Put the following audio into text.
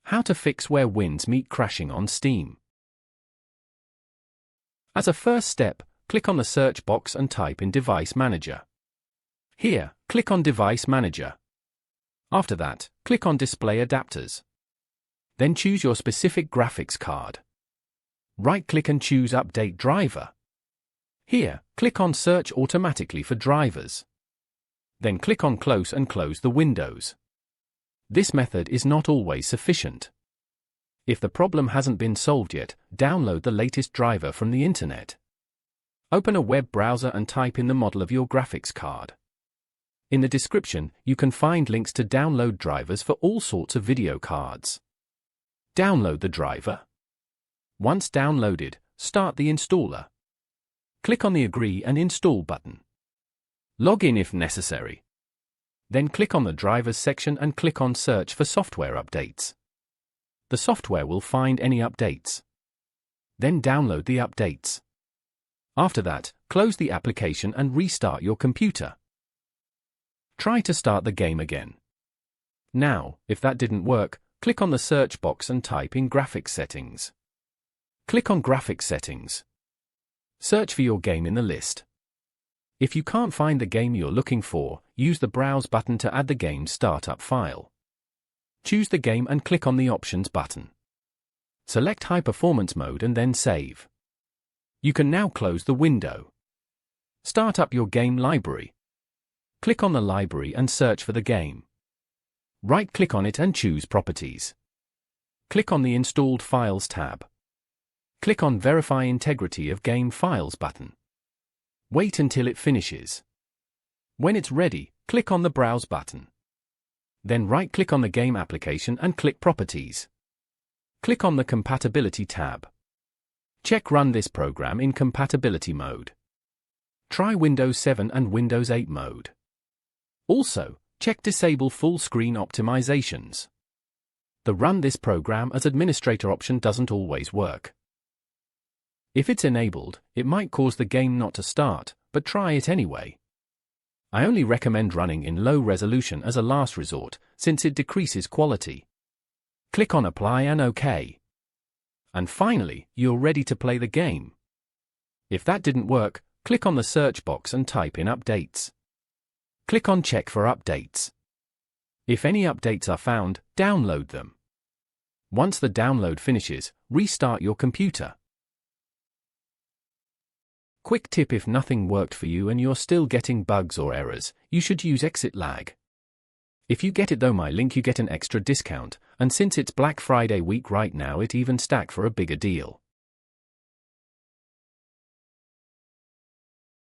How to fix where winds meet crashing on Steam. As a first step, click on the search box and type in Device Manager. Here, click on Device Manager. After that, click on Display Adapters. Then choose your specific graphics card. Right-click and choose Update Driver. Here, click on Search automatically for drivers. Then click on Close and close the windows. This method is not always sufficient. If the problem hasn't been solved yet, download the latest driver from the internet. Open a web browser and type in the model of your graphics card. In the description, you can find links to download drivers for all sorts of video cards. Download the driver. Once downloaded, start the installer. Click on the Agree and Install button. Log in if necessary. Then click on the Drivers section and click on Search for software updates. The software will find any updates. Then download the updates. After that, close the application and restart your computer. Try to start the game again. Now, if that didn't work, click on the search box and type in Graphics Settings. Click on Graphics Settings. Search for your game in the list. If you can't find the game you're looking for, use the Browse button to add the game's startup file. Choose the game and click on the Options button. Select High Performance Mode and then Save. You can now close the window. Start up your game library. Click on the library and search for the game. Right-click on it and choose Properties. Click on the Installed Files tab. Click on Verify Integrity of Game Files button. Wait until it finishes. When it's ready, click on the Browse button. Then right-click on the game application and click Properties. Click on the Compatibility tab. Check Run this program in compatibility mode. Try Windows 7 and Windows 8 mode. Also, check Disable Full Screen Optimizations. The Run this program as administrator option doesn't always work. If it's enabled, it might cause the game not to start, but try it anyway. I only recommend running in low resolution as a last resort, since it decreases quality. Click on Apply and OK. And finally, you're ready to play the game. If that didn't work, click on the search box and type in Updates. Click on Check for updates. If any updates are found, download them. Once the download finishes, restart your computer. Quick tip: if nothing worked for you and you're still getting bugs or errors, you should use Exit Lag. If you get it though my link, you get an extra discount, and since it's Black Friday week right now, it even stack for a bigger deal.